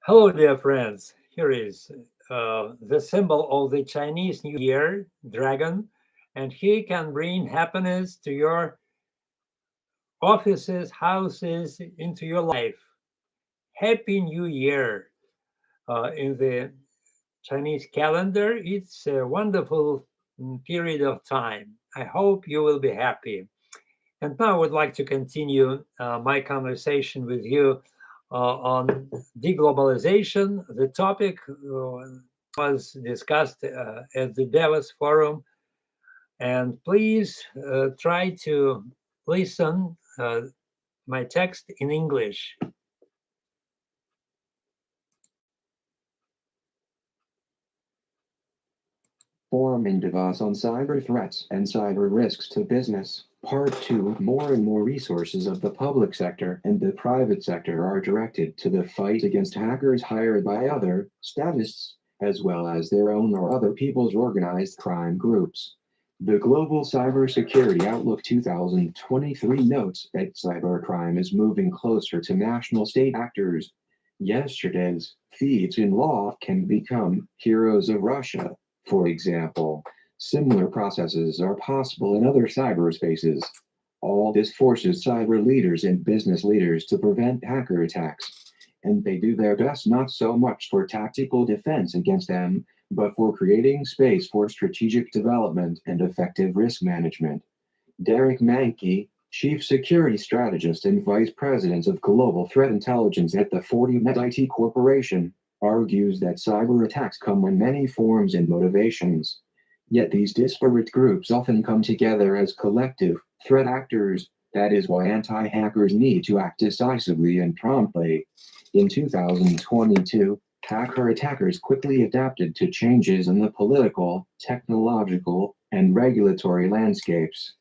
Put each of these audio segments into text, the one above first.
Hello, dear friends. Here is the symbol of the Chinese New Year, dragon, and he can bring happiness to your offices, houses, into your life. Happy New Year. In the Chinese calendar, it's a wonderful period of time. I hope you will be happy. And now I would like to continue my conversation with you on deglobalization. The topic was discussed at the Davos Forum, and please try to listen my text in English. Forum in Davos on cyber threats and cyber risks to business. Part 2. More and more resources of the public sector and the private sector are directed to the fight against hackers hired by other statists, as well as their own or other people's organized crime groups. The Global Cybersecurity Outlook 2023 notes that cybercrime is moving closer to national state actors. Yesterday's thieves in law can become heroes of Russia. For example, similar processes are possible in other cyberspaces. All this forces cyber leaders and business leaders to prevent hacker attacks, and they do their best not so much for tactical defense against them, but for creating space for strategic development and effective risk management. Derek Mankey, Chief Security Strategist and Vice President of Global Threat Intelligence at the Fortinet IT Corporation, argues that cyber attacks come in many forms and motivations. Yet these disparate groups often come together as collective threat actors. That is why anti hackers need to act decisively and promptly. In 2022, hacker attackers quickly adapted to changes in the political, technological, and regulatory landscapes.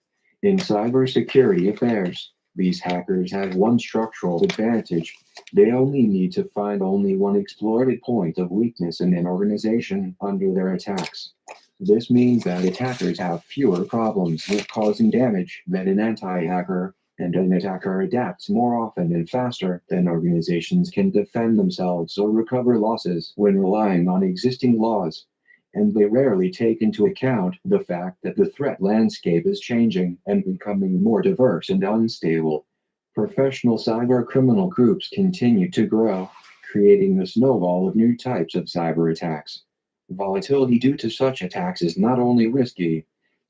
In cybersecurity affairs, these hackers have one structural advantage. They only need to find only one exploited point of weakness in an organization under their attacks. This means that attackers have fewer problems with causing damage than an anti hacker, and an attacker adapts more often and faster than organizations can defend themselves or recover losses when relying on existing laws. And they rarely take into account the fact that the threat landscape is changing and becoming more diverse and unstable. Professional cyber criminal groups continue to grow, creating a snowball of new types of cyber attacks. Volatility due to such attacks is not only risky,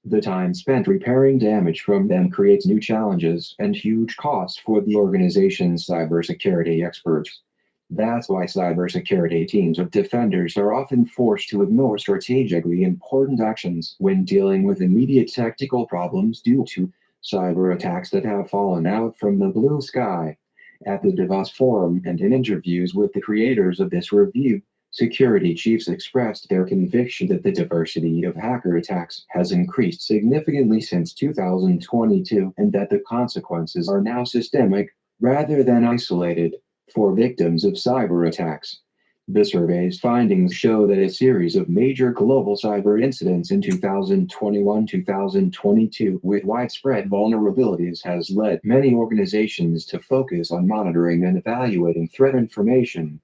the time spent repairing damage from them creates new challenges and huge costs for the organization's cybersecurity experts. That's why cybersecurity teams of defenders are often forced to ignore strategically important actions when dealing with immediate tactical problems due to cyber attacks that have fallen out from the blue sky. At the Davos Forum and in interviews with the creators of this review, security chiefs expressed their conviction that the diversity of hacker attacks has increased significantly since 2022 and that the consequences are now systemic rather than isolated for victims of cyber attacks. The survey's findings show that a series of major global cyber incidents in 2021-2022 with widespread vulnerabilities has led many organizations to focus on monitoring and evaluating threat information.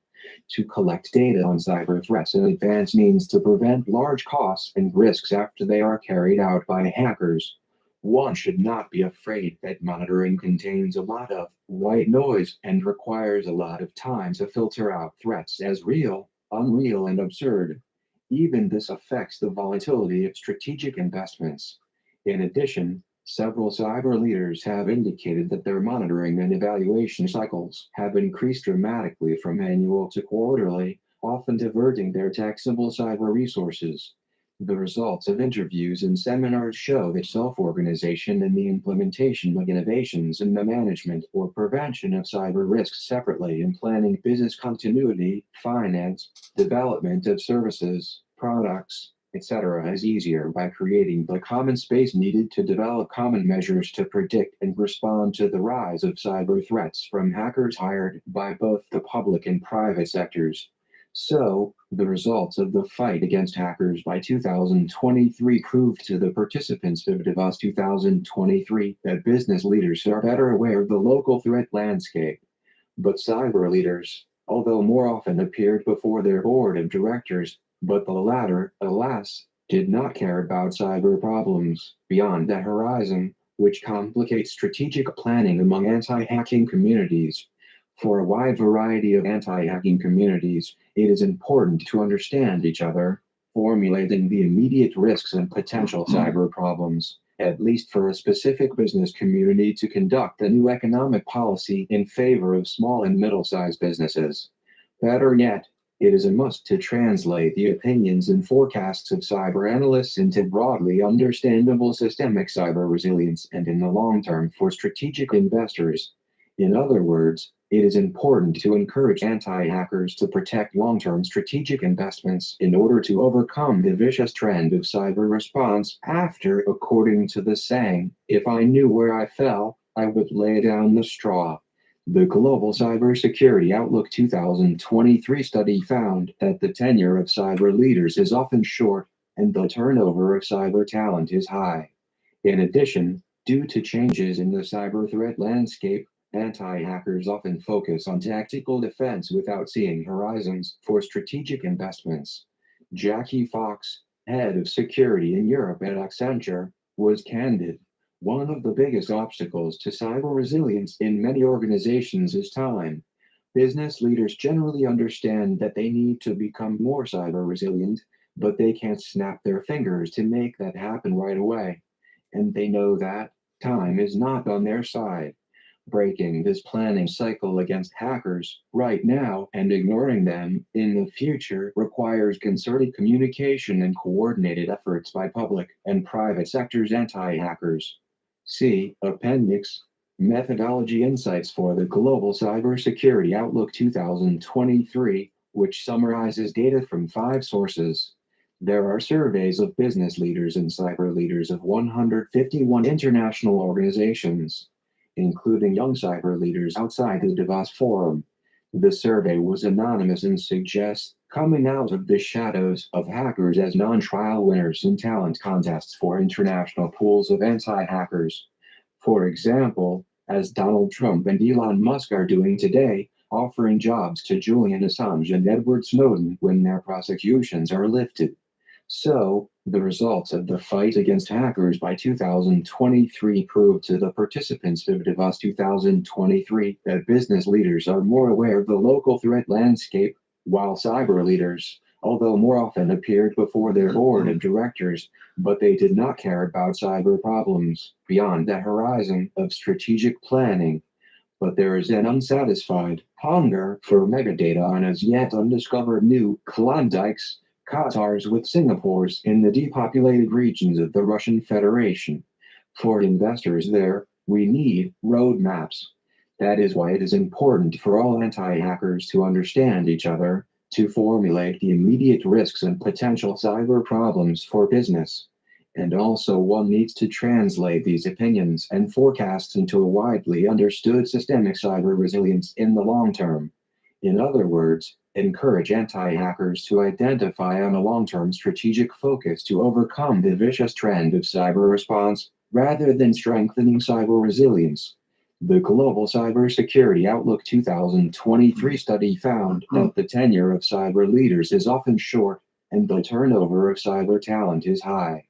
To collect data on cyber threats in advance means to prevent large costs and risks after they are carried out by hackers. One should not be afraid that monitoring contains a lot of white noise and requires a lot of time to filter out threats as real, unreal, and absurd. Even this affects the volatility of strategic investments. In addition, several cyber leaders have indicated that their monitoring and evaluation cycles have increased dramatically from annual to quarterly, often diverting their taxable cyber resources. The results of interviews and seminars show that self organization and the implementation of innovations in the management or prevention of cyber risks separately in planning business continuity, finance, development of services, products, etc. is easier by creating the common space needed to develop common measures to predict and respond to the rise of cyber threats from hackers hired by both the public and private sectors. So, the results of the fight against hackers by 2023 proved to the participants of Davos 2023 that business leaders are better aware of the local threat landscape. But cyber leaders, although more often appeared before their board of directors, but the latter, alas, did not care about cyber problems beyond the horizon, which complicates strategic planning among anti-hacking communities. For a wide variety of anti-hacking communities, it is important to understand each other, formulating the immediate risks and potential cyber problems, at least for a specific business community to conduct a new economic policy in favor of small and middle-sized businesses. Better yet, it is a must to translate the opinions and forecasts of cyber analysts into broadly understandable systemic cyber resilience and in the long term for strategic investors. In other words, it is important to encourage anti hackers to protect long term strategic investments in order to overcome the vicious trend of cyber response after, according to the saying, if I knew where I fell, I would lay down the straw. The Global Cybersecurity Outlook 2023 study found that the tenure of cyber leaders is often short and the turnover of cyber talent is high. In addition, due to changes in the cyber threat landscape, anti hackers often focus on tactical defense without seeing horizons for strategic investments. Jackie Fox, head of security in Europe at Accenture, was candid. One of the biggest obstacles to cyber resilience in many organizations is time. Business leaders generally understand that they need to become more cyber resilient, but they can't snap their fingers to make that happen right away. And they know that time is not on their side. Breaking this planning cycle against hackers right now and ignoring them in the future requires concerted communication and coordinated efforts by public and private sectors anti hackers. See Appendix Methodology Insights for the Global Cybersecurity Outlook 2023, which summarizes data from 5 sources. There are surveys of business leaders and cyber leaders of 151 international organizations, including young cyber leaders outside the Davos Forum. The survey was anonymous and suggests coming out of the shadows of hackers as non trial winners in talent contests for international pools of anti hackers. For example, as Donald Trump and Elon Musk are doing today, offering jobs to Julian Assange and Edward Snowden when their prosecutions are lifted. So, the results of the fight against hackers by 2023 proved to the participants of Davos 2023 that business leaders are more aware of the local threat landscape, while cyber leaders, although more often appeared before their board of directors, but they did not care about cyber problems beyond the horizon of strategic planning. But there is an unsatisfied hunger for metadata on as yet undiscovered new Klondikes, Qatars with Singapores in the depopulated regions of the Russian Federation. For investors there, we need roadmaps. That is why it is important for all anti hackers to understand each other, to formulate the immediate risks and potential cyber problems for business. And also, one needs to translate these opinions and forecasts into a widely understood systemic cyber resilience in the long term. In other words, encourage anti hackers to identify on a long term strategic focus to overcome the vicious trend of cyber response rather than strengthening cyber resilience. The Global Cybersecurity Outlook 2023 study found that the tenure of cyber leaders is often short and the turnover of cyber talent is high.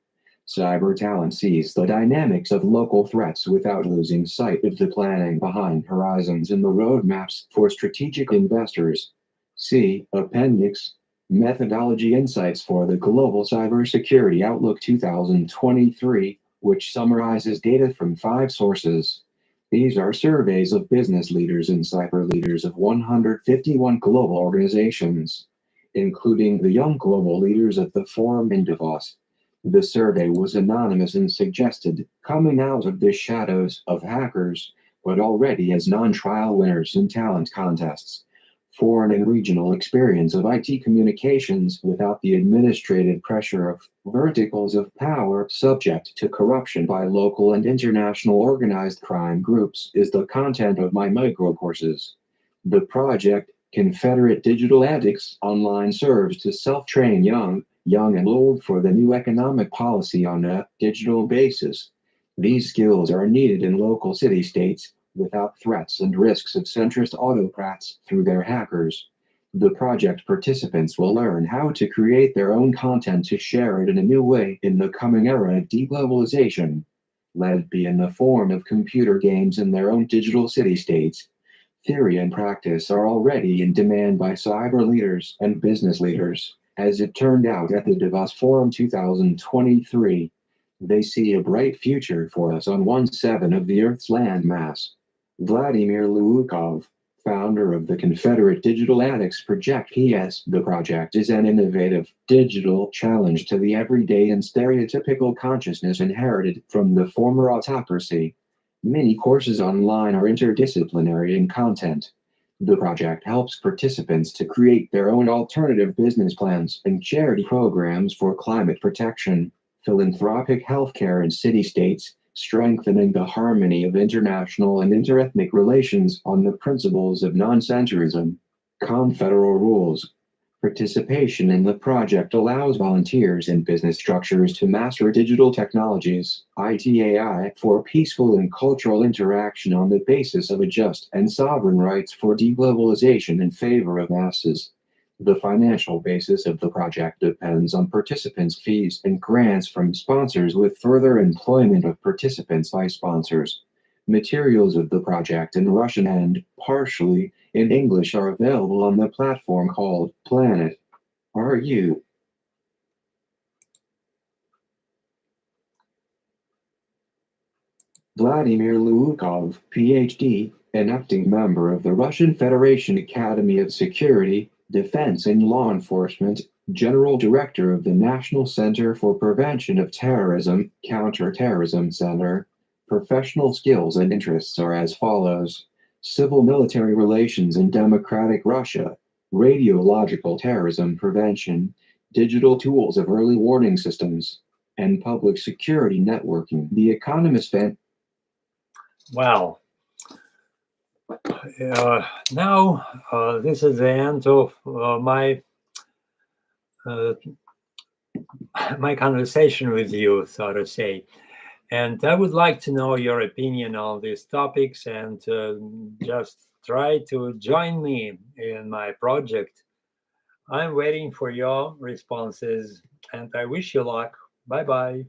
Cyber talent sees the dynamics of local threats without losing sight of the planning behind horizons in the roadmaps for strategic investors. See Appendix Methodology Insights for the Global Cybersecurity Outlook 2023, which summarizes data from 5 sources. These are surveys of business leaders and cyber leaders of 151 global organizations, including the young global leaders at the forum in Davos. The survey was anonymous and suggested coming out of the shadows of hackers, but already as non trial winners in talent contests. Foreign and regional experience of IT communications without the administrative pressure of verticals of power subject to corruption by local and international organized crime groups is the content of my micro courses. The project, Confederate Digital Ethics Online, serves to self train young and old for the new economic policy on a digital basis. These skills are needed in local city states without threats and risks of centrist autocrats through their hackers. The project participants will learn how to create their own content to share it in a new way in the coming era of deglobalization. Let it be in the form of computer games in their own digital city states. Theory and practice are already in demand by cyber leaders and business leaders. As it turned out at the Davos Forum 2023, they see a bright future for us on 1/7 of the Earth's landmass. Vladimir Lukov, founder of the Confederate Digital Addicts Project PS, the project is an innovative digital challenge to the everyday and stereotypical consciousness inherited from the former autocracy. Many courses online are interdisciplinary in content. The project helps participants to create their own alternative business plans and charity programs for climate protection, philanthropic healthcare in city states, strengthening the harmony of international and interethnic relations on the principles of non-centrism. Confederal rules. Participation in the project allows volunteers and business structures to master digital technologies, ITAI, for peaceful and cultural interaction on the basis of a just and sovereign rights for deglobalization in favor of masses. The financial basis of the project depends on participants' fees and grants from sponsors with further employment of participants by sponsors. Materials of the project in Russian and, partially, in English are available on the platform called Planet. Are you? Vladimir Lukov, PhD, an acting member of the Russian Federation Academy of Security, Defense and Law Enforcement, General Director of the National Center for Prevention of Terrorism, Counterterrorism Center. Professional skills and interests are as follows: civil military relations in democratic Russia, radiological terrorism prevention, digital tools of early warning systems, and public security networking. The Economist fan. Well, now this is the end of uh, my conversation with you, so to say. And I would like to know your opinion on these topics and just try to join me in my project. I'm waiting for your responses and I wish you luck. Bye bye.